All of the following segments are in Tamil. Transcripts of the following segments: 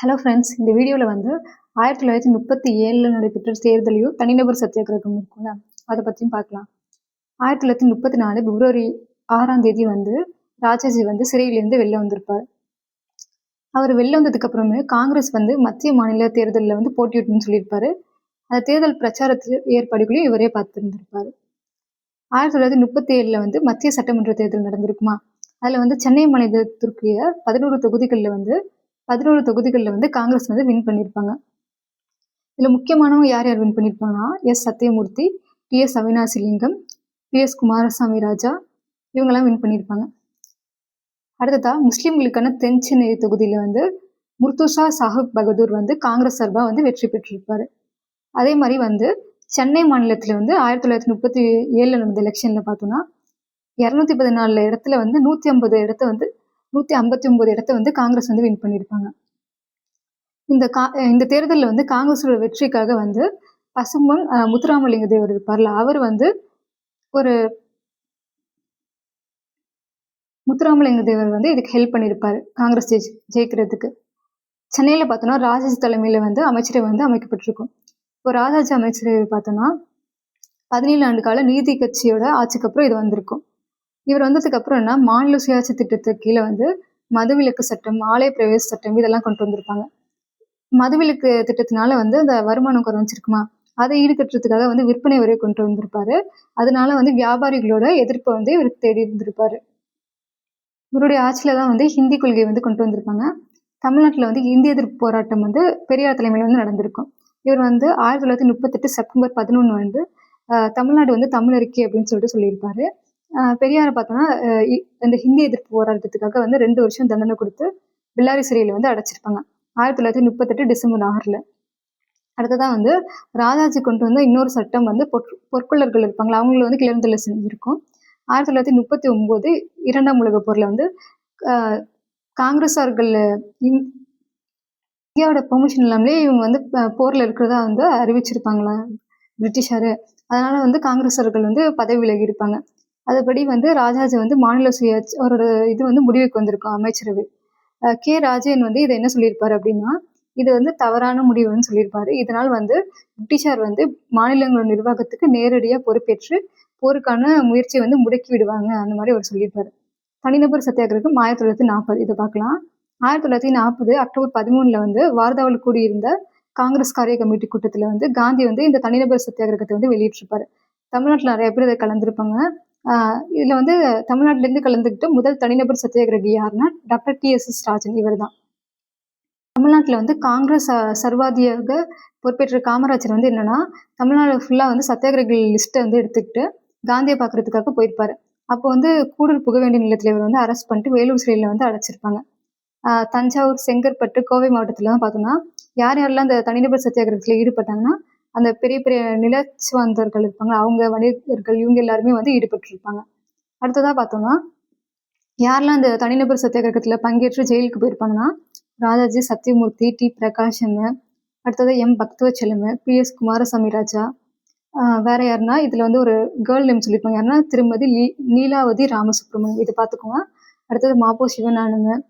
ஹலோ ஃப்ரெண்ட்ஸ், இந்த வீடியோவில் வந்து 1937 நடைபெற்ற தேர்தலையும் தனிநபர் சத்தியாகிரகம் இருக்கும்ல, அதை பற்றியும் பார்க்கலாம். 1934 பிப்ரவரி 6ஆம் தேதி வந்து ராஜாஜி வந்து சிறையிலேருந்து வெளில வந்திருப்பார். அவர் வெளில வந்ததுக்கு அப்புறமே காங்கிரஸ் வந்து மத்திய மாநில தேர்தலில் வந்து போட்டியிடணும்னு சொல்லியிருப்பாரு. அந்த தேர்தல் பிரச்சாரத்து ஏற்பாடுகளையும் இவரே பார்த்துருந்துருப்பாரு. 1937 வந்து மத்திய சட்டமன்ற தேர்தல் நடந்திருக்குமா, அதில் வந்து சென்னை மாநிலத்திற்குரிய 11 தொகுதிகளில் வந்து காங்கிரஸ் வந்து வின் பண்ணியிருப்பாங்க. இதில் முக்கியமானவங்க யார் யார் வின் பண்ணியிருப்பாங்கன்னா, S Sathyamurthy, T S. Avinashilingam, P S. Kumaraswamy Raja, இவங்கெல்லாம் வின் பண்ணியிருப்பாங்க. அடுத்ததா முஸ்லீம்களுக்கான தென் சென்னை தொகுதியில் வந்து முர்துசா சாஹிப் பகதூர் வந்து காங்கிரஸ் சார்பாக வந்து வெற்றி பெற்றிருப்பாரு. அதே மாதிரி வந்து சென்னை மாநிலத்தில் வந்து 1937 நடந்த எலெக்ஷனில் பார்த்தோம்னா 214 இடத்துல வந்து 159 இடத்த வந்து காங்கிரஸ் வந்து வின் பண்ணியிருப்பாங்க. இந்த தேர்தலில் வந்து காங்கிரஸோட வெற்றிக்காக வந்து பசும்பொன் முத்துராமலிங்க தேவர் இருப்பார்ல, அவர் வந்து முத்துராமலிங்க தேவர் வந்து இதுக்கு ஹெல்ப் பண்ணியிருப்பாரு காங்கிரஸ் ஜெயிக்கிறதுக்கு. சென்னையில் பார்த்தோன்னா ராஜாஜி தலைமையில் வந்து அமைச்சரவை வந்து அமைக்கப்பட்டிருக்கும். இப்போ ராஜாஜி அமைச்சரவை பார்த்தோன்னா 17 ஆண்டு கால நீதி கட்சியோட ஆட்சிக்கு அப்புறம் இது வந்திருக்கும். இவர் வந்ததுக்கு அப்புறம் என்ன, மாநில சுயாட்சி திட்டத்துக்கு கீழே வந்து மதுவிலக்கு சட்டம், ஆலய பிரவேச சட்டம் இதெல்லாம் கொண்டு வந்திருப்பாங்க. மதுவிலக்கு திட்டத்தினால வந்து அந்த வருமானம் குறைஞ்சிருக்குமா, அதை ஈடுகட்டுறதுக்காக வந்து விற்பனை வரை கொண்டு வந்திருப்பாரு. அதனால வந்து வியாபாரிகளோட எதிர்ப்பை வந்து இவருக்கு தேடி இருந்திருப்பாரு. இவருடைய ஆட்சியில தான் வந்து ஹிந்தி கொள்கையை வந்து கொண்டு வந்திருப்பாங்க. தமிழ்நாட்டில் வந்து இந்திய எதிர்ப்பு போராட்டம் வந்து பெரியார் தலைமையில் வந்து நடந்திருக்கும். இவர் வந்து 1938 செப்டம்பர் 11 வந்து தமிழ்நாடு வந்து தமிழறிக்கை அப்படின்னு சொல்லிட்டு சொல்லியிருப்பாரு. பெரியாரை பார்த்தோன்னா இந்த ஹிந்தி எதிர்ப்பு போராட்டத்துக்காக வந்து 2 வருஷம் தண்டனை கொடுத்து பெல்லாரி சிறையில் வந்து அடைச்சிருப்பாங்க 1938 டிசம்பர் 6. அடுத்ததான் வந்து ராஜாஜி கொண்டு வந்த இன்னொரு சட்டம் வந்து பொற்கொள்ளர்கள் இருப்பாங்களா, அவங்கள வந்து கிளர்ந்தலை செஞ்சிருக்கும். 1939 2ஆம் உலக போரில் வந்து காங்கிரஸார்கள் இந்தியாவோட பெர்மிஷன் இல்லாமலே இவங்க வந்து போரில் இருக்கிறதா வந்து அறிவிச்சிருப்பாங்களா பிரிட்டிஷாரு. அதனால வந்து காங்கிரஸார்கள் வந்து பதவி விலகி இருப்பாங்க. அதுபடி வந்து ராஜாஜி வந்து மாநில சுயாட்சி அவரோட இது வந்து முடிவுக்கு வந்திருக்கும் அமைச்சரவை. கே. ராஜன் வந்து இதை என்ன சொல்லியிருப்பாரு அப்படின்னா, இது வந்து தவறான முடிவுன்னு சொல்லியிருப்பாரு. இதனால் வந்து பிரிட்டிஷார் வந்து மாநிலங்களோட நிர்வாகத்துக்கு நேரடியாக பொறுப்பேற்று போருக்கான முயற்சியை வந்து முடக்கி விடுவாங்க, அந்த மாதிரி அவர் சொல்லியிருப்பாரு. தனிநபர் சத்தியாகிரகம் 1940 இதை பார்க்கலாம். 1940 அக்டோபர் 13 வந்து வார்தாவில் கூடியிருந்த காங்கிரஸ் காரிய கமிட்டி கூட்டத்தில் வந்து காந்தி வந்து இந்த தனிநபர் சத்தியாகிரகத்தை வந்து வெளியிட்டிருப்பாரு. தமிழ்நாட்டில் நிறைய பேர் இதை கலந்துருப்பாங்க. இதில் வந்து தமிழ்நாட்டிலேருந்து கலந்துக்கிட்ட முதல் தனிநபர் சத்தியாகிரகி யாருன்னா டாக்டர் டி.எஸ்.எஸ். ராஜன், இவர் தான். தமிழ்நாட்டில் வந்து காங்கிரஸ் சர்வாதியாக பொறுப்பேற்ற காமராஜர் வந்து என்னன்னா, தமிழ்நாடு ஃபுல்லாக வந்து சத்தியாகிரகிகள் லிஸ்ட்டை வந்து எடுத்துக்கிட்டு காந்தியை பார்க்கறதுக்காக போயிருப்பாரு. அப்போ வந்து கூடல் புக வேண்டிய நிலத்தில் இவர் வந்து அரெஸ்ட் பண்ணிட்டு வேலூர் சிறையில் வந்து அடைச்சிருப்பாங்க. தஞ்சாவூர், செங்கற்பட்டு, கோவை மாவட்டத்திலலாம் பார்த்தோம்னா யாரெல்லாம் அந்த தனிநபர் சத்தியாகிரகத்தில் ஈடுபட்டாங்கன்னா, அந்த பெரிய பெரிய நிலச்சுவாந்தர்கள் இருப்பாங்க, அவங்க வணிகர்கள், இவங்க எல்லாருமே வந்து ஈடுபட்டிருப்பாங்க. அடுத்ததாக பார்த்தோம்னா யாரெல்லாம் அந்த தனிநபர் சத்தியாகிரகத்தில் பங்கேற்று ஜெயிலுக்கு போயிருப்பாங்கன்னா, ராஜாஜி, சத்யமூர்த்தி, டி. பிரகாஷன், அடுத்தது எம். பக்தவச்சலம், பி.எஸ். குமாரசாமி ராஜா, வேற யாருன்னா இதில் வந்து ஒரு கேர்ள் நேம் சொல்லியிருப்பாங்க, யாருன்னா திருமதி நீலாவதி ராமசுப்ரமணியம், இதை பார்த்துக்கோங்க. அடுத்தது மாப்போ சிவஞானம்,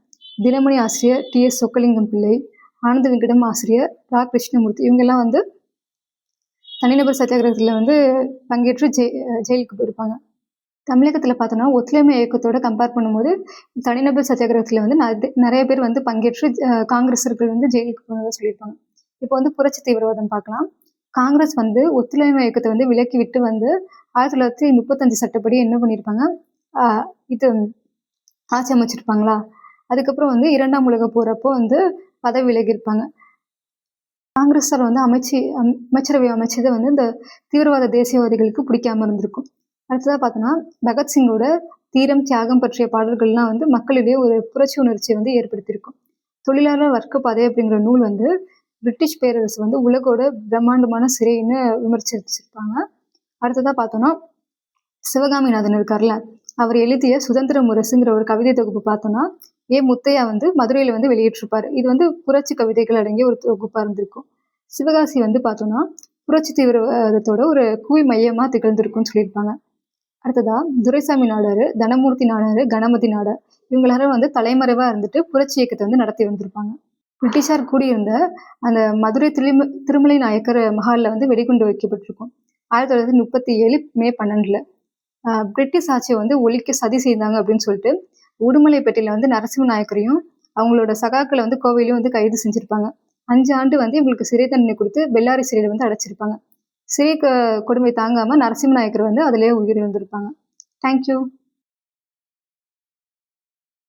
தினமணி ஆசிரியர் டி.எஸ். சொக்கலிங்கம் பிள்ளை, ஆனந்த விகடன் ஆசிரியர் ரா. கிருஷ்ணமூர்த்தி, இவங்கெல்லாம் வந்து தனிநபர் சத்தியாகிரகத்தில் வந்து பங்கேற்று ஜெயிலுக்கு போயிருப்பாங்க. தமிழகத்தில் பார்த்தோன்னா ஒத்துழைமை இயக்கத்தோட கம்பேர் பண்ணும்போது தனிநபர் சத்தியாகிரகத்தில் வந்து நிறைய பேர் வந்து பங்கேற்று காங்கிரஸர்கள் வந்து ஜெயிலுக்கு போனதாக சொல்லியிருப்பாங்க. இப்போ வந்து புரட்சி தீவிரவாதம் பார்க்கலாம். காங்கிரஸ் வந்து ஒத்துழைமை இயக்கத்தை வந்து விலக்கி விட்டு வந்து 1935 சட்டப்படி என்ன பண்ணியிருப்பாங்க, இது ஆட்சி அமைச்சிருப்பாங்களா. அதுக்கப்புறம் வந்து 2ஆம் உலக போறப்போ வந்து பதவி விலகியிருப்பாங்க. காங்கிரஸார் வந்து அமைச்சரவை அமைச்சதை வந்து இந்த தீவிரவாத தேசியவாதிகளுக்கு பிடிக்காம இருந்திருக்கும். அடுத்ததாக பார்த்தோன்னா பகத்சிங்கோட தீரம், தியாகம் பற்றிய பாடல்கள்லாம் வந்து மக்களிடையே ஒரு புரட்சி உணர்ச்சியை வந்து ஏற்படுத்தியிருக்கும். தொழிலாளர் வர்க்க பாதை அப்படிங்கிற நூல் வந்து பிரிட்டிஷ் பேரரசு வந்து உலகோட பிரம்மாண்டமான சிறைன்னு விமர்சிச்சிருப்பாங்க. அடுத்ததாக பார்த்தோன்னா சிவகாமிநாதன் இருக்கார்ல, அவர் எழுதிய சுதந்திர முரசுங்கிற ஒரு கவிதை தொகுப்பு பார்த்தோன்னா ஏ. முத்தையா வந்து மதுரையில் வந்து வெளியிட்டிருப்பாரு. இது வந்து புரட்சி கவிதைகள் அடங்கிய ஒரு தொகுப்பாக இருந்திருக்கும். சிவகாசி வந்து பார்த்தோன்னா புரட்சி தீவிரவாதத்தோட ஒரு குவி மையமாக திகழ்ந்திருக்கும்னு சொல்லியிருப்பாங்க. அடுத்ததா துரைசாமி நாடாரு, தனமூர்த்தி நாடாரு, கணபதி நாடார், இவங்களாரும் வந்து தலைமறைவாக இருந்துட்டு புரட்சி இயக்கத்தை வந்து நடத்தி வந்திருப்பாங்க. பிரிட்டிஷார் கூடியிருந்த அந்த மதுரை திருமலை நாயக்கர் மஹாலில் வந்து வெடிகுண்டு வைக்கப்பட்டிருக்கும். 1937 மே 12 பிரிட்டிஷ் ஆட்சியை வந்து ஒழிக்க சதி செய்தாங்க அப்படின்னு சொல்லிட்டு உடுமலைப்பேட்டையில் வந்து நரசிம்ம நாயக்கரையும் அவங்களோட சகாக்களை வந்து கோவையிலையும் வந்து கைது செஞ்சுருப்பாங்க. 5 ஆண்டு வந்து இவங்களுக்கு சிறை தண்டனை கொடுத்து பெல்லாரி சிறையில் வந்து அடைச்சிருப்பாங்க. சிறை கொடுமை தாங்காமல் நரசிம்ம நாயக்கர் வந்து அதிலே உயிரிழந்திருப்பாங்க. தேங்க்யூ.